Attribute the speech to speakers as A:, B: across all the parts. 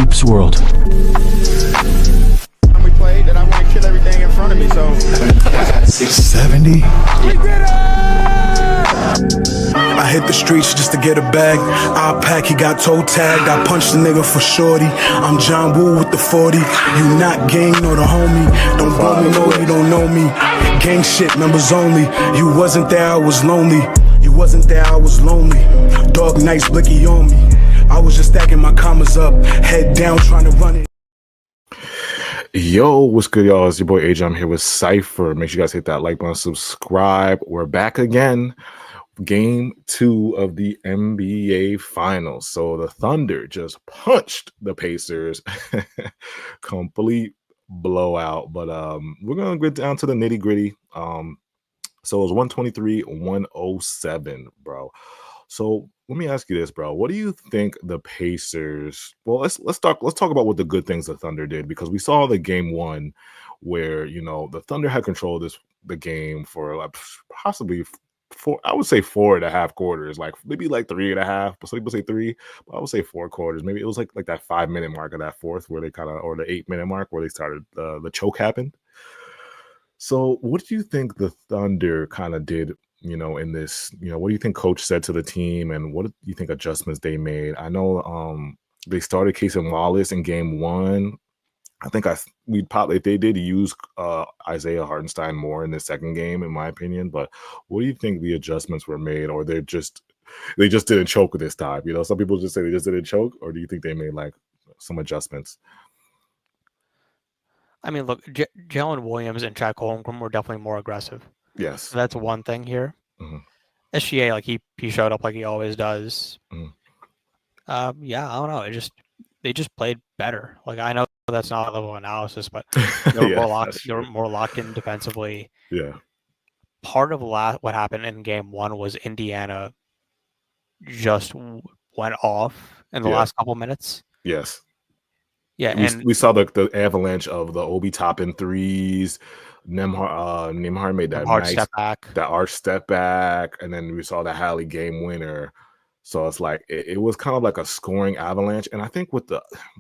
A: Hoops World.
B: We played that I want to kill everything in front of me, so
C: 670. I hit the streets just to get a bag. I pack, he got toe tagged. I punched the nigga for shorty. I'm John Woo with the 40. You not gang nor the homie. Don't bro me, no, you don't know me. Gang shit, members only. You wasn't there, I was lonely. You wasn't there, I was lonely. Dog nice blicky on me. I was just stacking my commas up. Head down trying to run it.
D: Yo, what's good, y'all? It's your boy AJ. I'm here with Cypher. Make sure you guys hit that like button, subscribe. We're back again. Game 2 of the NBA Finals. So the Thunder just punched the Pacers. Complete blowout. But we're gonna get down to the nitty gritty. So it was 123-107, bro. So let me ask you this, bro. What do you think the Pacers? Well, let's talk about what the good things the Thunder did, because we saw the game 1 where the Thunder had control of the game for like possibly I would say 4.5 quarters, like maybe like 3.5, but some people say 3, but I would say 4 quarters. Maybe it was like that 5-minute mark of that fourth where they or the 8-minute mark where they started the choke happened. So what do you think the Thunder kind of did, in this, what do you think coach said to the team, and what do you think adjustments they made? I know they started Casey Wallace in game 1. I think if they did use Isaiah Hartenstein more in the second game, in my opinion. But what do you think the adjustments were made, or they just didn't choke this time? Some people just say they just didn't choke, or do you think they made like some adjustments?
E: I mean, look, Jalen Williams and Chad Holmgren were definitely more aggressive.
D: Yes,
E: so that's one thing here.
D: Mm-hmm.
E: SGA, like he showed up like he always does.
D: Mm-hmm.
E: Yeah, I don't know. They just played better. Like, I know that's not a level of analysis, but they were more locked in defensively.
D: Yeah.
E: Part of what happened in game 1 was Indiana just went off in the last couple minutes.
D: Yes.
E: Yeah,
D: and we saw the avalanche of the Obi Toppin threes. Nembhard made that nice arch step back, and then we saw the Hallie game winner. So it's like it was kind of like a scoring avalanche. And I think with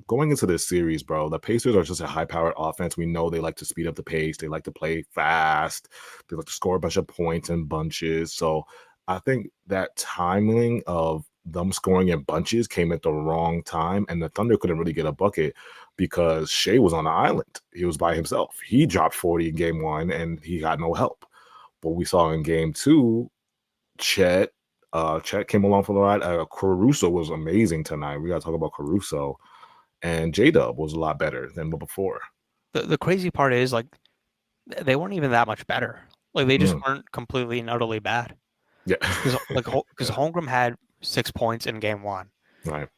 D: going into this series, bro, the Pacers are just a high-powered offense. We know they like to speed up the pace. They like to play fast. They like to score a bunch of points in bunches. So I think that timing of them scoring in bunches came at the wrong time, and the Thunder couldn't really get a bucket because Shai was on the island. He was by himself. He dropped 40 in game 1, and he got no help. But we saw in game 2, Chet came along for the ride. Caruso was amazing tonight. We got to talk about Caruso, and J-Dub was a lot better than before.
E: The crazy part is, like, they weren't even that much better. Like, they just weren't completely and utterly bad.
D: Yeah,
E: because Holmgren had 6 points in game 1,
D: right?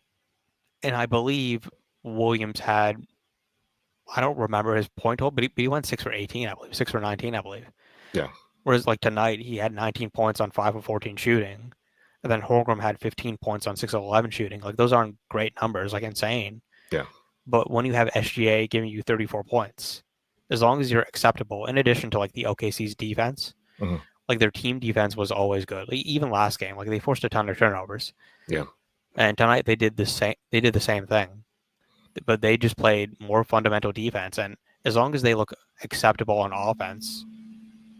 E: And I believe Williams had, I don't remember his point total, but he went 6 for 18, I believe, 6 for 19, I believe.
D: Yeah.
E: Whereas like tonight he had 19 points on 5 of 14 shooting, and then Holmgren had 15 points on 6 of 11 shooting. Like, those aren't great numbers, like insane.
D: Yeah.
E: But when you have SGA giving you 34 points, as long as you're acceptable, in addition to like the OKC's defense.
D: Mm-hmm.
E: Like, their team defense was always good. Like, even last game, like, they forced a ton of turnovers.
D: Yeah.
E: And tonight they did the same thing. But they just played more fundamental defense, and as long as they look acceptable on offense,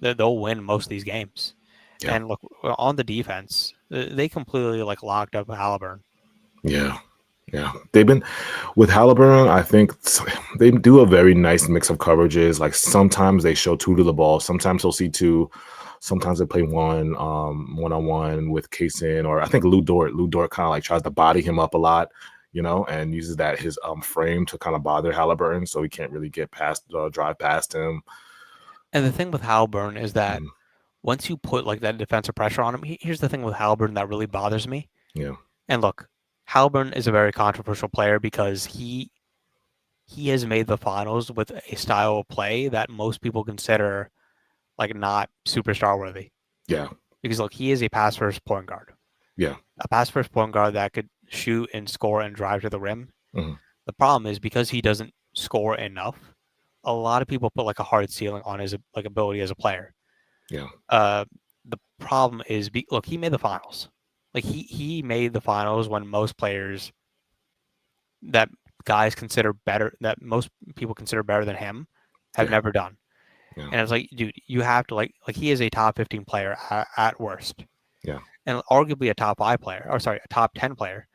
E: they'll win most of these games. Yeah. And look, on the defense, they completely like locked up Haliburton.
D: Yeah. They've been with Haliburton. I think they do a very nice mix of coverages. Like, sometimes they show 2 to the ball, sometimes they'll see 2. Sometimes they play one-on-one with Kaysen, or I think Lou Dort. Lou Dort kind of like tries to body him up a lot, and uses his frame to kind of bother Haliburton, so he can't really get drive past him.
E: And the thing with Haliburton is that once you put like that defensive pressure on him, here's the thing with Haliburton that really bothers me.
D: Yeah.
E: And look, Haliburton is a very controversial player because he has made the finals with a style of play that most people consider like not superstar worthy.
D: Yeah.
E: Because look, he is a pass first point guard.
D: Yeah.
E: A pass first point guard that could shoot and score and drive to the rim.
D: Mm-hmm.
E: The problem is, because he doesn't score enough, a lot of people put like a hard ceiling on his like ability as a player.
D: Yeah.
E: The problem is, look, he made the finals. Like, he made the finals when most players that guys consider better, that most people consider better than him, have
D: Yeah.
E: never done.
D: Yeah.
E: And it's like, dude, you have to he is a top 15 player at worst,
D: Yeah.
E: and arguably a top 5 player, or sorry, a top 10 player.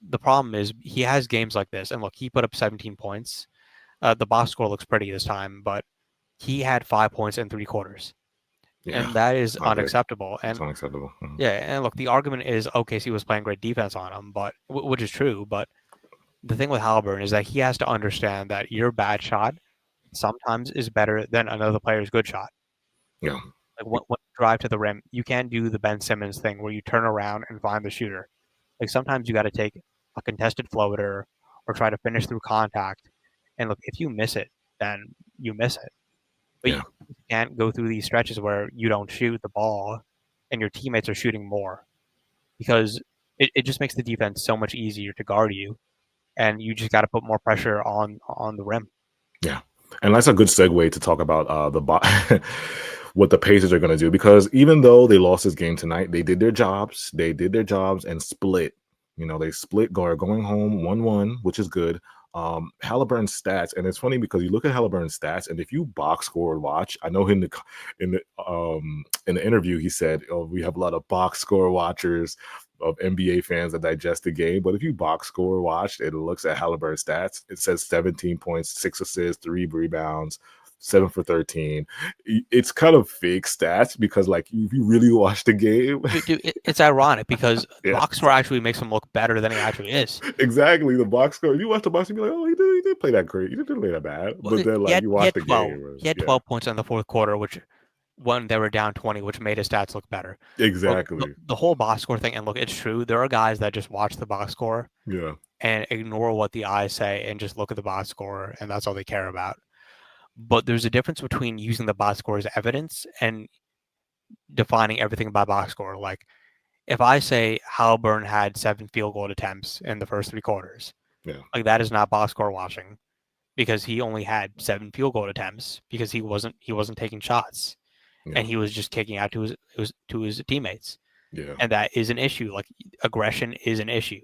E: The problem is he has games like this, and look, he put up 17 points. The box score looks pretty this time, but he had 5 points in 3 quarters,
D: Yeah.
E: and that is
D: Not good.
E: unacceptable.
D: It's
E: And
D: unacceptable. Mhm.
E: yeah, and look, the argument is OKC was playing great defense on him, but which is true. But the thing with Haliburton is that he has to understand that your bad shot sometimes is better than another player's good shot.
D: Yeah.
E: Like when you drive to the rim, you can't do the Ben Simmons thing where you turn around and find the shooter. Like sometimes you got to take a contested floater or try to finish through contact. And look, if you miss it, then you miss it. But
D: Yeah.
E: you can't go through these stretches where you don't shoot the ball and your teammates are shooting more, because it just makes the defense so much easier to guard you, and you just got to put more pressure on the rim.
D: Yeah. And that's a good segue to talk about what the Pacers are going to do, because even though they lost this game tonight, they did their jobs. They did their jobs and split. They split going home 1-1, which is good. Halliburton's stats, and it's funny because you look at Halliburton's stats, and if you box score watch, I know in the interview he said, "Oh, we have a lot of box score watchers of NBA fans that digest the game." But if you box score watch, it looks at Halliburton stats. It says 17 points, 6 assists, 3 rebounds, 7 for 13. It's kind of fake stats because, like, if you really watch the game,
E: Dude, it's ironic because
D: yeah,
E: box score actually makes him look better than he actually is.
D: exactly. The box score. If you watch the box, you be like, "Oh, he did play that great. He didn't play that bad."
E: Well,
D: But then,
E: he
D: like,
E: had
D: you
E: he
D: watch
E: had
D: the
E: 12.
D: game,
E: He had
D: yeah,
E: 12 points in the fourth quarter, which when they were down 20, which made his stats look better. Look,
D: exactly,
E: the whole box score thing, and look, it's true. There are guys that just watch the box score
D: yeah,
E: and ignore what the eyes say and just look at the box score, and that's all they care about. But there's a difference between using the box score as evidence and defining everything by box score. Like if I say Haliburton had 7 field goal attempts in the first 3 quarters,
D: yeah,
E: like that is not box score watching, because he only had 7 field goal attempts because he wasn't taking shots,
D: yeah,
E: and he was just kicking out to his teammates,
D: yeah,
E: and that is an issue. Like aggression is an issue,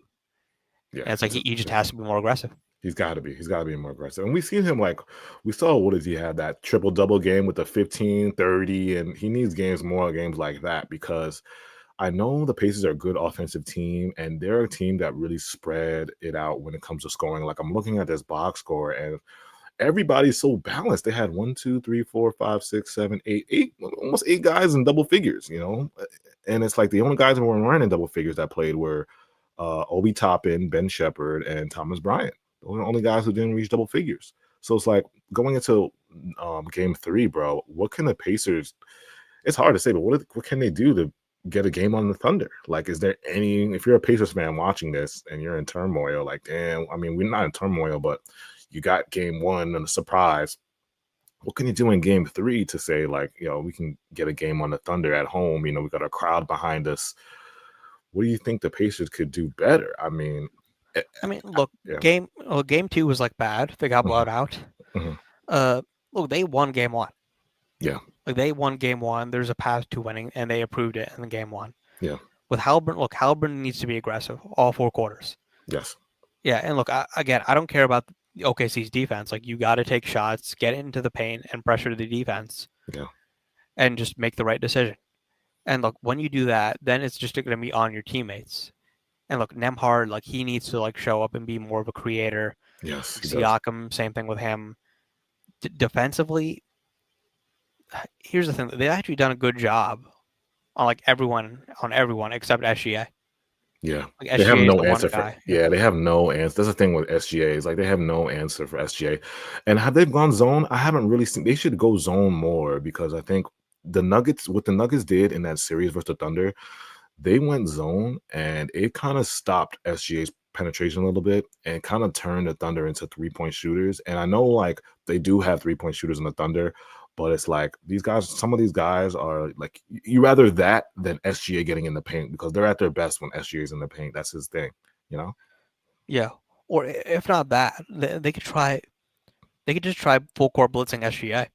D: yeah.
E: and it's like he just has to be more aggressive.
D: He's got to be. He's got to be more aggressive. And we've seen him, like, we saw, what does he have, that triple double game with the 15, 30, and he needs more games like that, because I know the Pacers are a good offensive team, and they're a team that really spread it out when it comes to scoring. Like, I'm looking at this box score, and everybody's so balanced. They had 1, 2, 3, 4, 5, 6, 7, 8, almost 8 guys in double figures. And it's like the only guys who weren't running in double figures that played were Obi Toppin, Ben Shepherd, and Thomas Bryant. Those are the only guys who didn't reach double figures. So it's like going into game 3, bro. What can the Pacers? It's hard to say, but what can they do to get a game on the Thunder? Like, is there any? If you're a Pacers fan watching this and you're in turmoil, like, damn. I mean, we're not in turmoil, but you got game 1 and a surprise. What can you do in game 3 to say, like, we can get a game on the Thunder at home? We got a crowd behind us. What do you think the Pacers could do better? I mean, eh,
E: I mean, look,
D: yeah,
E: game 2 was like bad. They got
D: mhm,
E: blown out.
D: mhm,
E: Uh, Look, they won game 1.
D: yeah,
E: Like they won game 1. There's a path to winning, and they approved it in game 1.
D: yeah,
E: With Haliburton, look, Haliburton needs to be aggressive all 4 quarters.
D: yes,
E: Yeah, and look, again, I don't care about the OKC's defense. Like you got to take shots, get into the paint, and pressure the defense,
D: yeah,
E: and just make the right decision. And look, when you do that, then it's just going to be on your teammates. And look, Nemhard, like he needs to like show up and be more of a creator.
D: yes, he does.
E: Siakam, same thing with him. Defensively, here's the thing: they've actually done a good job on like on everyone except SGA.
D: Yeah.
E: Like
D: They have
E: SGA is
D: no
E: the one
D: answer for
E: guy.
D: yeah, they have no answer. That's the thing with SGA, is like they have no answer for SGA. And have they gone zone? I haven't really seen. They should go zone more, because I think what the Nuggets did in that series versus the Thunder, they went zone and it kind of stopped SGA's penetration a little bit and kind of turned the Thunder into 3-point shooters. And I know, like, they do have 3-point shooters in the Thunder, but it's like some of these guys are like, you rather that than SGA getting in the paint, because they're at their best when SGA is in the paint. That's his thing, you know?
E: Yeah, or if not that, they could try. They could just try full court blitzing SGA,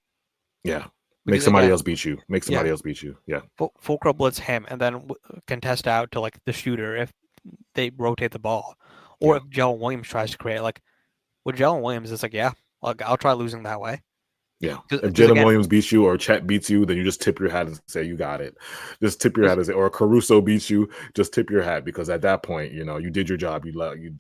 D: Yeah. Make
E: because
D: somebody
E: again,
D: else beat you. Make somebody
E: yeah,
D: else beat you. Yeah.
E: full court blitz him, and then contest out to like the shooter if they rotate the ball, or
D: Yeah.
E: if Joe Williams tries to create like with Jalen Williams, it's like, yeah, like I'll try losing that way.
D: Yeah. If
E: Because
D: Jalen
E: again,
D: Williams beats you or Chet beats you, then you just tip your hat and say you got it. Just tip your hat and say, or Caruso beats you, just tip your hat because at that point, you did your job. You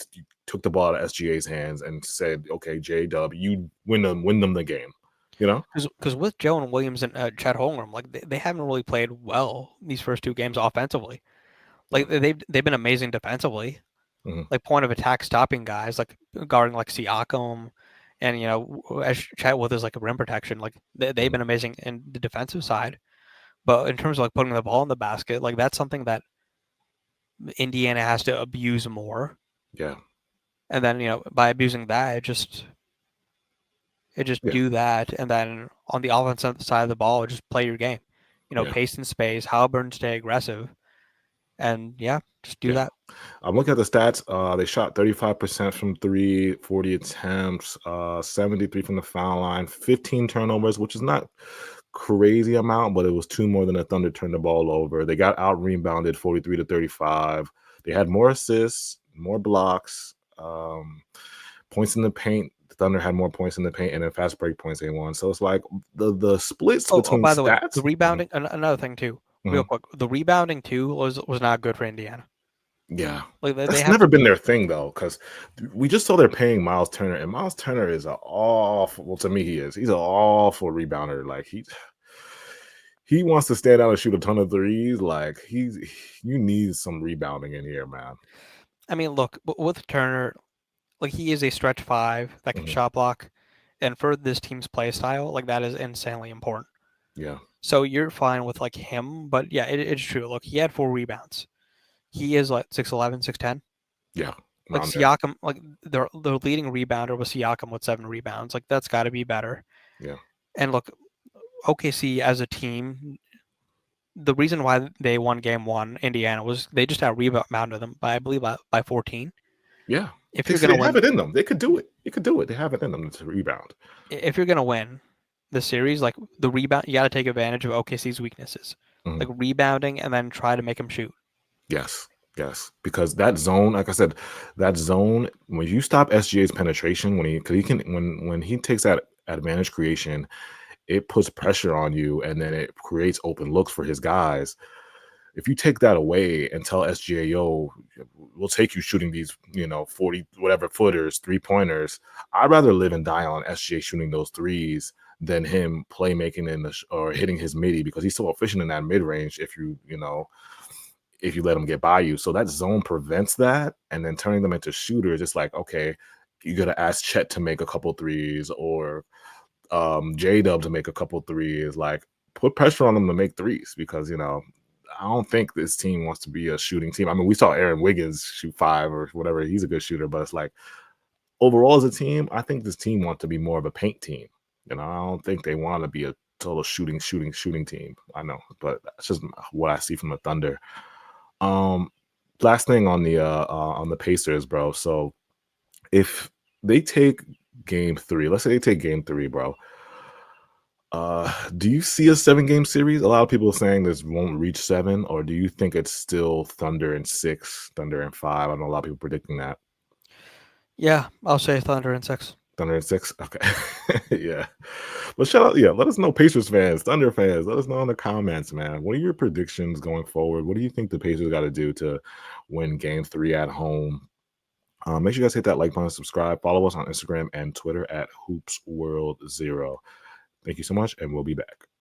D: took the ball out of SGA's hands and said, okay, J Dub, you win them the game.
E: because with Jalen Williams and Chet Holmgren, like they haven't really played well these first 2 games offensively. Like they've been amazing defensively,
D: Mhm.
E: like point of attack stopping guys, like guarding like Siakam, and as Chet with his like rim protection, like they've been amazing in the defensive side. But in terms of like putting the ball in the basket, like that's something that Indiana has to abuse more.
D: Yeah.
E: And then by abusing that, it just
D: Yeah.
E: do that, and then on the offensive side of the ball, just play your game.
D: Yeah.
E: Pace and space, Haliburton stay aggressive, and just do
D: Yeah.
E: that.
D: I'm looking at the stats. They shot 35% from three, 40 attempts, 73 from the foul line, 15 turnovers, which is not crazy amount, but it was 2 more than the Thunder turned the ball over. They got out rebounded 43-35. They had more assists, more blocks, points in the paint. The Thunder had more points in the paint, and then fast break points they won. So it's like the splits
E: Oh,
D: between
E: by the way,
D: stats.
E: the rebounding. Another thing too, real quick, the rebounding too was not good for Indiana.
D: Yeah.
E: Like they
D: That's
E: have
D: never been their thing though, because we just saw they're paying Miles Turner, and Miles Turner is an awful. Well, to me, he is. He's an awful rebounder. Like he wants to stand out and shoot a ton of threes. Like you need some rebounding in here, man.
E: I mean, look, with Turner, like he is a stretch 5 that can
D: Mhm.
E: shot block, and for this team's play style, like that is insanely important.
D: Yeah.
E: So you're fine with like him, but yeah, it's true. Look, he had 4 rebounds. He is like 6'11", 6'10".
D: Yeah.
E: Like
D: Around there.
E: Siakam, like their leading rebounder was Siakam with 7 rebounds. Like that's got to be better.
D: Yeah.
E: And look, OKC as a team, the reason why they won Game 1, Indiana, was they just out rebounded them by I believe by 14.
D: Yeah.
E: If
D: They
E: you're
D: say
E: gonna
D: they have
E: win,
D: it in them. They could do it. They could do it. They have it in them to rebound.
E: if you're gonna win the series, like the rebound, you got to take advantage of OKC's weaknesses,
D: Mhm.
E: like rebounding, and then try to make them shoot.
D: Yes. Yes. Because that zone, like I said, that zone, when you stop SGA's penetration, because he can when he takes that advantage creation, it puts pressure on you and then it creates open looks for his guys. If you take that away and tell SGA, yo, we'll take you shooting these, 40 whatever footers, 3-pointers, I'd rather live and die on SGA shooting those threes than him playmaking or hitting his midi because he's so efficient in that mid range if you let him get by you. So that zone prevents that. And then turning them into shooters, it's like, okay, you got to ask Chet to make a couple threes or J-Dub to make a couple threes. Like, put pressure on them to make threes because, I don't think this team wants to be a shooting team. I mean, we saw Aaron Wiggins shoot 5 or whatever. He's a good shooter, but it's like overall as a team, I think this team wants to be more of a paint team. I don't think they want to be a total shooting team. I know, but that's just what I see from the Thunder. Last thing on the Pacers, bro. So if they take game 3, let's say they take game 3, bro. Do you see a 7-game series? A lot of people are saying this won't reach 7, or do you think it's still Thunder in 6, Thunder in 5? I know a lot of people predicting that.
E: Yeah, I'll say Thunder in 6.
D: Thunder in 6? Okay. Yeah. But let us know, Pacers fans, Thunder fans. Let us know in the comments, man. What are your predictions going forward? What do you think the Pacers got to do to win game 3 at home? Make sure you guys hit that like button, subscribe, follow us on Instagram and Twitter at HoopsWorld0. Thank you so much, and we'll be back.